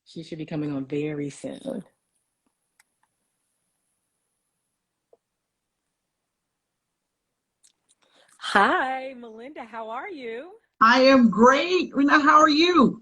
She should be coming on very soon. Hi, Melinda. How are you? I am great. Rena, how are you?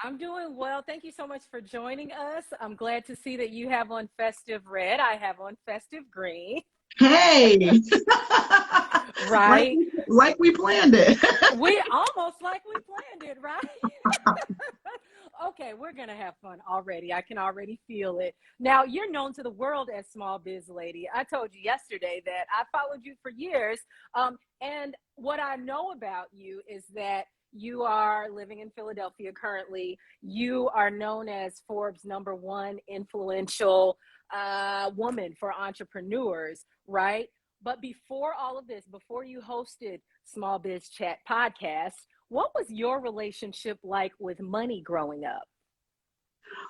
I'm doing well. Thank you so much for joining us. I'm glad to see that you have on festive red. I have on festive green, Hey, like right? like we planned it. We almost like we planned it, right? Okay, we're gonna have fun already. I can already feel it. Now, you're known to the world as Small Biz Lady. I told you yesterday that I followed you for years. And what I know about you is that you are living in Philadelphia currently. You are known as Forbes #1 influential woman for entrepreneurs, right? But before all of this, before you hosted Small Biz Chat podcast, what was your relationship like with money growing up?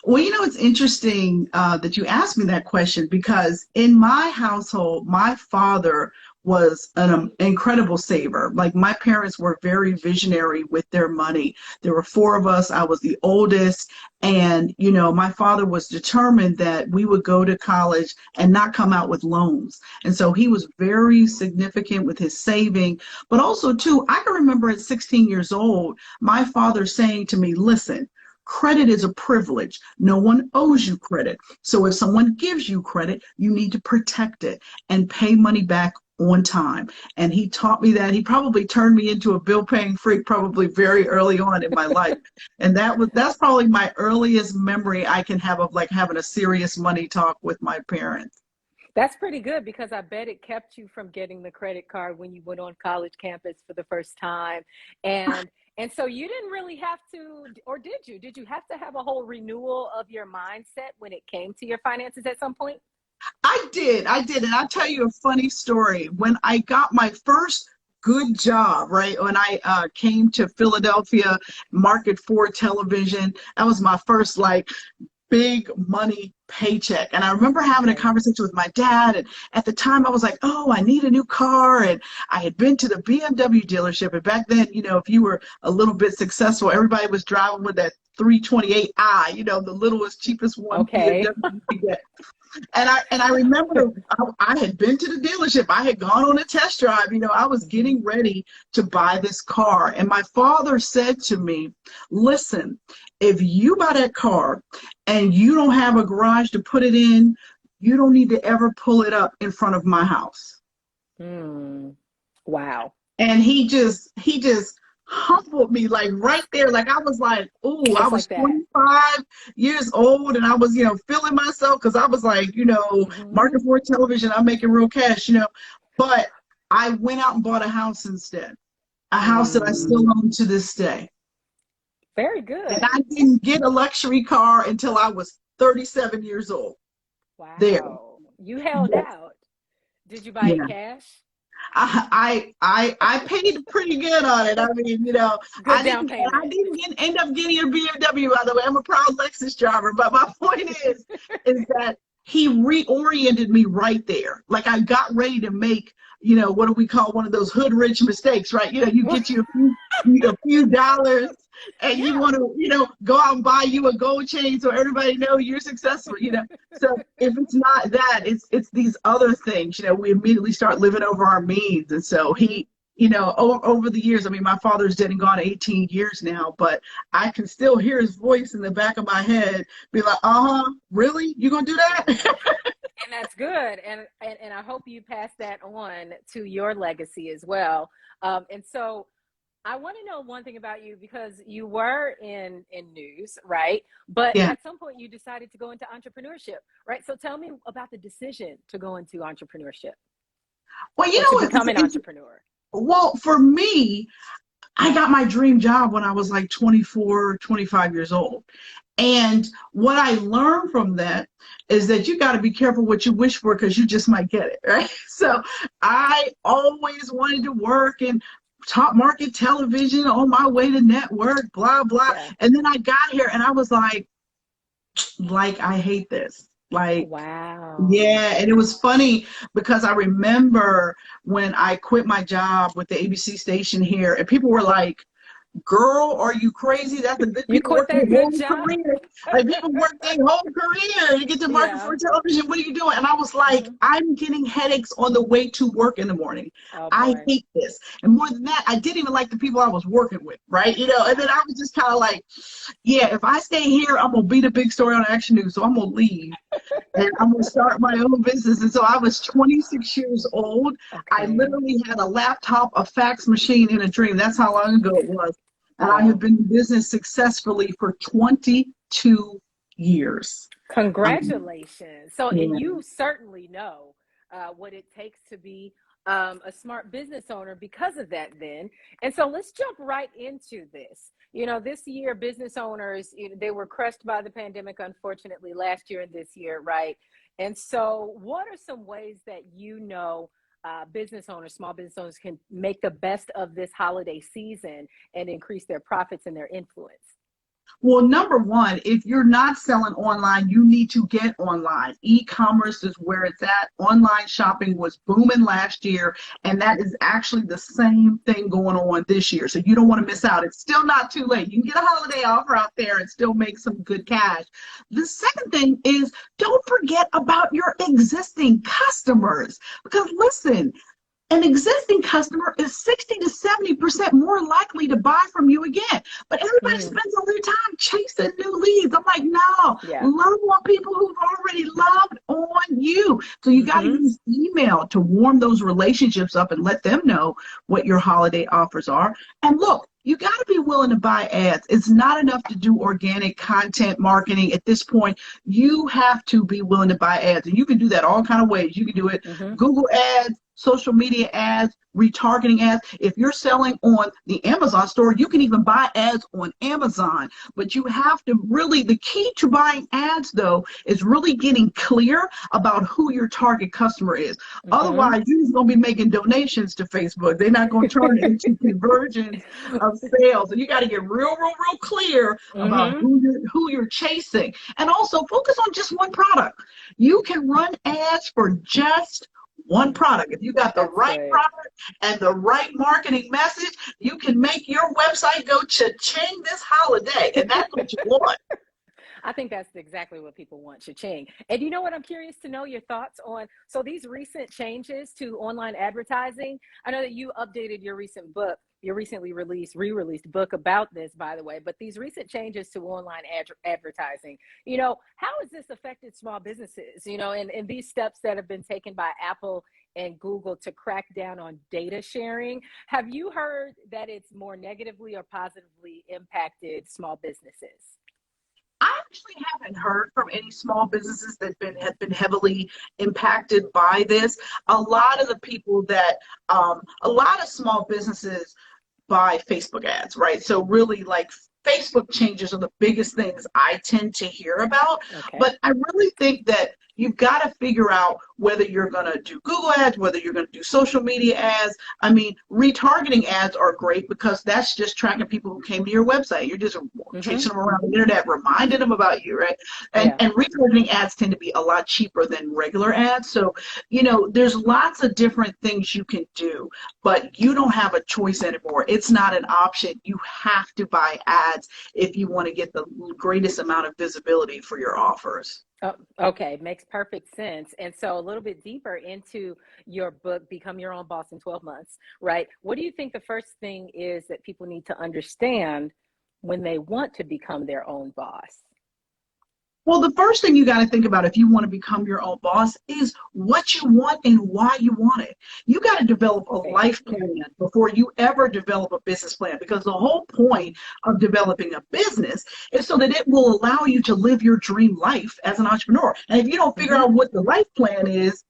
Well, it's interesting that you asked me that question because in my household, my father was an incredible saver. Like my parents were very visionary with their money. There were four of us. I was the oldest. And, my father was determined that we would go to college and not come out with loans. And so he was very significant with his saving. But also, too, I can remember at 16 years old, my father saying to me, listen, credit is a privilege. No one owes you credit. So if someone gives you credit, you need to protect it and pay money back on time. And he taught me that. He probably turned me into a bill paying freak probably very early on in my life. And that's probably my earliest memory I can have of like having a serious money talk with my parents. That's pretty good because I bet it kept you from getting the credit card when you went on college campus for the first time. And and so you didn't really have to, or did you? Did you have to have a whole renewal of your mindset when it came to your finances at some point? I did. And I'll tell you a funny story. When I got my first good job, right? When I came to Philadelphia, Market 4 television, that was my first like big money paycheck. And I remember having a Okay. conversation with my dad. And at the time I was like, oh, I need a new car. And I had been to the BMW dealership. And back then, if you were a little bit successful, everybody was driving with that 328i, the littlest, cheapest one Okay. BMW you could get. And I remember I had been to the dealership. I had gone on a test drive. I was getting ready to buy this car. And my father said to me, listen, if you buy that car and you don't have a garage to put it in, you don't need to ever pull it up in front of my house. Hmm. Wow. And he just humbled me like right there. Like I was like, oh, I Just was like that. 25 years old and I was, feeling myself because I was like, Hmm. Market 4 television, I'm making real cash. But I went out and bought a house instead, a house that I still Mm. own to this day. Very And good. I didn't get a luxury car until I was 37 years old. There. Wow. You held Yes. out. Did you buy it Yeah. cash? I paid pretty good on it. I mean, Good down payment. end up getting a BMW. By the way, I'm a proud Lexus driver. But my point is that he reoriented me right there. Like I got ready to make, what do we call one of those hood rich mistakes, right? You get you a few dollars and you Yeah. want to, go out and buy you a gold chain so everybody know you're successful. So if it's not that, it's these other things. We immediately start living over our means, and so Hmm. over the years. I mean, my father's dead and gone 18 years now, but I can still hear his voice in the back of my head, be like, really? You gonna do that? And that's good. And I hope you pass that on to your legacy as well. And so I want to know one thing about you because you were in news, right? But Yeah. at some point you decided to go into entrepreneurship, right? So tell me about the decision to go into entrepreneurship Well, or to it's become an entrepreneur. well for me. I got my dream job when I was like 24, 25 years old. And what I learned from that is that you got to be careful what you wish for because you just might get it, right? So I always wanted to work in top market television on my way to network, blah, blah. Yeah. And then I got here and I was like, I hate this. Like, Wow. yeah, and it was funny because I remember when I quit my job with the ABC station here, and people were like, girl, are you crazy? That's a good You people quit work their that good whole job. career. Like people work their whole career to get to market Yeah. for television. What are you doing? And I was like, Hmm. I'm getting headaches on the way to work in the morning. Oh I boy. hate this. And more than that, I didn't even like the people I was working with, right? And Yeah. then I was just kind of like, yeah, if I stay here, I'm gonna be the big story on Action News. So I'm gonna leave and I'm going to start my own business. And so I was 26 years old. I Okay. literally had a laptop, a fax machine, and a dream. That's how long ago it was. And I have Wow. been in business successfully for 22 years. Congratulations. So, and Yeah. you certainly know what it takes to be a smart business owner because of that, then. And so, let's jump right into this. This year, business owners, they were crushed by the pandemic, unfortunately, last year and this year, right? And so, what are some ways that business owners, small business owners, can make the best of this holiday season and increase their profits and their influence? Well, number one, if you're not selling online, you need to get online. E-commerce is where it's at. Online shopping was booming last year, and that is actually the same thing going on this year. So you don't want to miss out. It's still not too late. You can get a holiday offer out there and still make some good cash. The second thing is don't forget about your existing customers. Because listen, an existing customer is 60 to 70% more likely to buy from you again. But everybody Mm, spends all their time chasing new leads. I'm like, no, yeah. love on people who've already loved on you. So you got to Hmm. use email to warm those relationships up and let them know what your holiday offers are. And look, you got to be willing to buy ads. It's not enough to do organic content marketing at this point. You have to be willing to buy ads, and you can do that all kind of ways. You can do it Hmm. Google ads, social media ads, retargeting ads. If you're selling on the Amazon store, you can even buy ads on Amazon. But you have to really, the key to buying ads though, is really getting clear about who your target customer is. Hmm. Otherwise, you're just going to be making donations to Facebook. They're not going to turn it into conversions of sales. And you got to get real clear about Hmm. who you're chasing. And also focus on just one product. You can run ads for just one product. If you got the That's right good. product and the right marketing message, you can make your website go cha-ching this holiday. And that's what you want. I think that's exactly what people want, cha-ching. And you know what? I'm curious to know your thoughts on so these recent changes to online advertising. I know that you updated your recent book, your recently re-released book about this, by the way. But these recent changes to online advertising, how has this affected small businesses? And these steps that have been taken by Apple and Google to crack down on data sharing. Have you heard that it's more negatively or positively impacted small businesses? I actually haven't heard from any small businesses that have been heavily impacted by this. A lot of small businesses buy Facebook ads, right? So really like Facebook changes are the biggest things I tend to hear about. Okay. But I really think that you've got to figure out whether you're going to do Google ads, whether you're going to do social media ads. I mean, retargeting ads are great because that's just tracking people who came to your website. You're just Hmm. chasing them around the internet, reminding them about you, right? And Yeah. and retargeting ads tend to be a lot cheaper than regular ads. So, there's lots of different things you can do, but you don't have a choice anymore. It's not an option. You have to buy ads if you want to get the greatest amount of visibility for your offers. Oh, okay, makes perfect sense. And so a little bit deeper into your book, Become Your Own Boss in 12 Months, right? What do you think the first thing is that people need to understand when they want to become their own boss? Well, the first thing you got to think about if you want to become your own boss is what you want and why you want it. You got to develop a Fair. life Yeah. plan before you ever develop a business plan because the whole point of developing a business is so that it will allow you to live your dream life as an entrepreneur. And if you don't figure Hmm. out what the life plan is,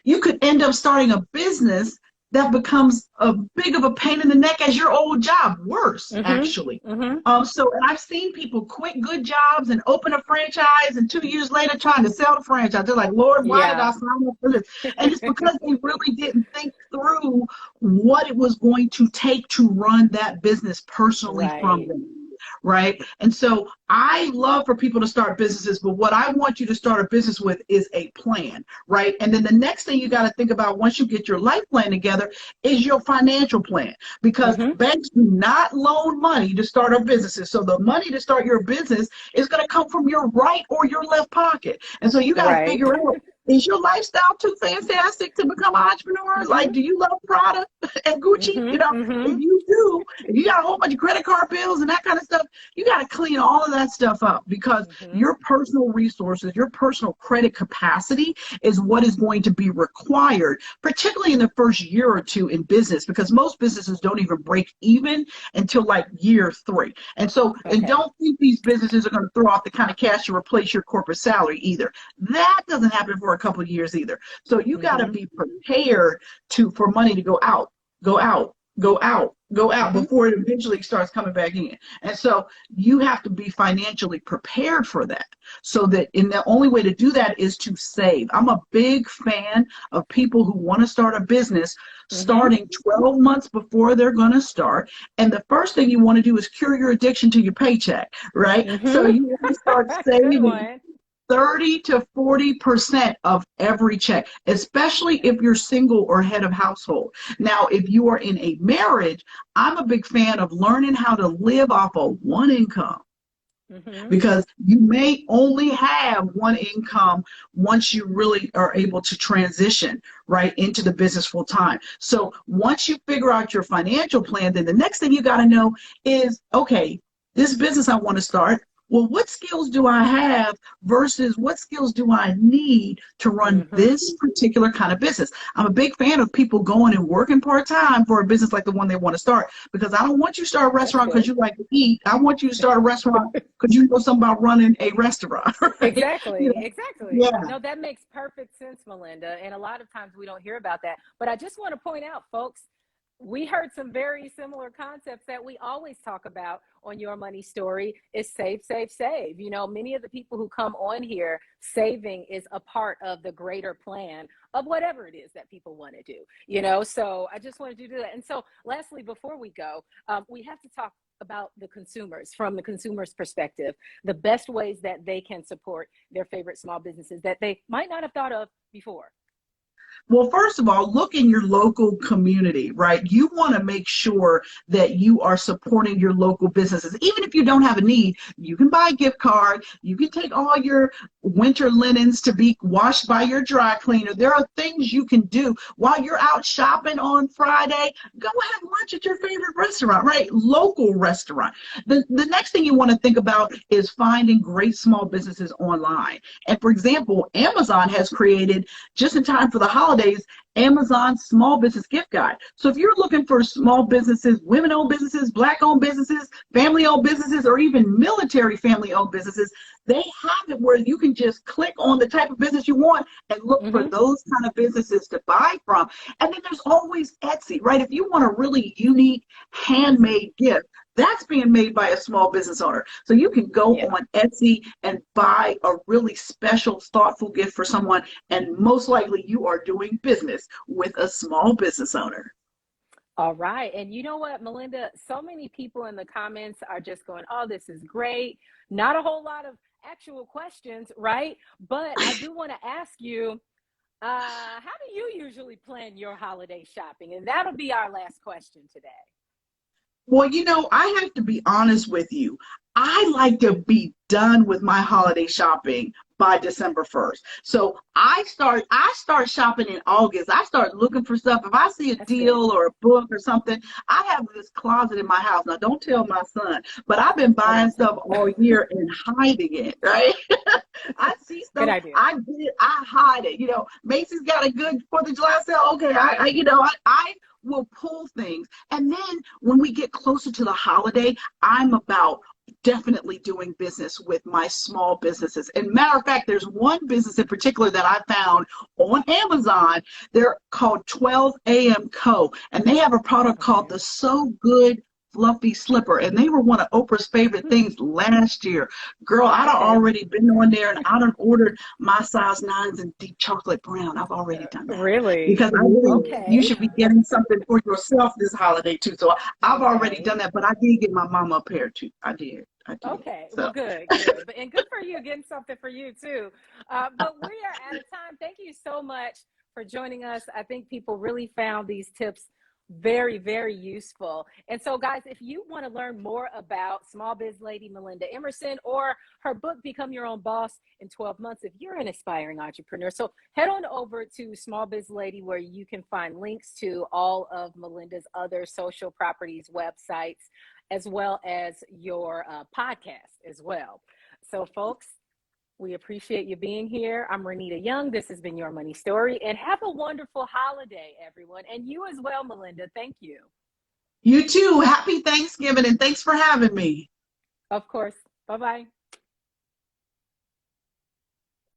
you could end up starting a business that becomes a big of a pain in the neck as your old job, worse, Hmm. actually. Hmm. And I've seen people quit good jobs and open a franchise, and 2 years later trying to sell the franchise. They're like, Lord, why did Yeah. I sign up for this? And it's because they really didn't think through what it was going to take to run that business personally from Right. them. right? And so I love for people to start businesses, but what I want you to start a business with is a plan, right? And then the next thing you got to think about once you get your life plan together is your financial plan, because Mm-hmm. banks do not loan money to start our businesses. So the money to start your business is going to come from your right or your left pocket. And so you got to Right. figure out, is your lifestyle too fantastic to become an entrepreneur? Like, Mm-hmm. do you love Prada and Gucci? You Mm-hmm. know, if Mm-hmm. you do, if you got a whole bunch of credit card bills and that kind of stuff, you got to clean all of that stuff up, because Mm-hmm. your personal resources, your personal credit capacity is what is going to be required, particularly in the first year or two in business, because most businesses don't even break even until like year 3. And so, and Okay. don't think these businesses are going to throw off the kind of cash to replace your corporate salary either. That doesn't happen for a couple of years either. So you got to Mm-hmm. be prepared for money to go out, go out, go out, go out Mm-hmm. before it eventually starts coming back in. And so you have to be financially prepared for that. So that, in the only way to do that is to save. I'm a big fan of people who want to start a business Mm-hmm. starting 12 months before they're going to start. And the first thing you want to do is cure your addiction to your paycheck, right? So Mm-hmm. you want to start Good saving one. 30 to 40% of every check, especially if you're single or head of household. Now, if you are in a marriage, I'm a big fan of learning how to live off of one income, Mm-hmm. because you may only have one income once you really are able to transition right into the business full time. So once you figure out your financial plan, then the next thing you got to know is, okay, this business I want to start, well, what skills do I have versus what skills do I need to run Mm-hmm. this particular kind of business? I'm a big fan of people going and working part-time for a business like the one they want to start, because I don't want you to start a That's restaurant because good. you like to eat. I want you to start a restaurant because you know something about running a restaurant, right? You Exactly, know, exactly. yeah. No, that makes perfect sense, Melinda. And a lot of times we don't hear about that. But I just want to point out, folks, we heard some very similar concepts that we always talk about on Your Money Story is save, save, save. You know, many of the people who come on here, saving is a part of the greater plan of whatever it is that people want to do, you know? So I just wanted to do that. And so lastly, before we go, we have to talk about the consumers from the consumer's perspective, the best ways that they can support their favorite small businesses that they might not have thought of before. Well, first of all, look in your local community, right? You want to make sure that you are supporting your local businesses. Even if you don't have a need, you can buy a gift card. You can take all your winter linens to be washed by your dry cleaner. There are things you can do while you're out shopping on Friday. Go have lunch at your favorite restaurant, right? Local restaurant. The next thing you want to think about is finding great small businesses online. And for example, Amazon has created, just in time for the holidays, Amazon Small Business Gift Guide. So if you're looking for small businesses, women-owned businesses, black-owned businesses, family-owned businesses, or even military family-owned businesses, they have it where you can just click on the type of business you want and look for Mm-hmm. those kind of businesses to buy from. And then there's always Etsy, right? If you want a really unique handmade gift, that's being made by a small business owner. So you can go Yeah. on Etsy and buy a really special, thoughtful gift for someone, and most likely you are doing business with a small business owner. All right. And you know what, Melinda? So many people in the comments are just going, oh, this is great. Not a whole lot of actual questions, right? But I do want to ask you, how do you usually plan your holiday shopping? And that'll be our last question today. Well, I have to be honest with you. I like to be done with my holiday shopping by December 1st. So I start shopping in August. I start looking for stuff. If I see a That's good. deal or a book or something, I have this closet in my house. Now don't tell my son, but I've been I buying won't tell stuff him. all year and hiding it, right? I see Good stuff, idea. I get it, I hide it. Macy's got a good 4th of July sale. Okay, I will pull things. And then when we get closer to the holiday, I'm about definitely doing business with my small businesses. And matter of fact, there's one business in particular that I found on Amazon. They're called 12 AM Co. And they have a product called Okay. the So Good fluffy slipper, and they were one of Oprah's favorite things last year. Girl, I'd Okay. already been on there and I'd ordered my size 9s and deep chocolate brown. I've already done that Really? because I believe you Okay. should be getting something for yourself this holiday too. So I've already Okay. done that, but I did get my mama a pair too. I did. I did. Okay. Well, So good, good. But and good for you getting something for you too. But we are out of time. Thank you so much for joining us. I think people really found these tips very, very useful. And so, guys, if you want to learn more about Small Biz Lady Melinda Emerson or her book, Become Your Own Boss in 12 Months, if you're an aspiring entrepreneur, so head on over to Small Biz Lady, where you can find links to all of Melinda's other social properties websites, as well as your podcast as well. So, folks, we appreciate you being here. I'm Renita Young. This has been Your Money Story. And have a wonderful holiday, everyone. And you as well, Melinda. Thank you. you too. Happy Thanksgiving and thanks for having me. Of course. Bye bye.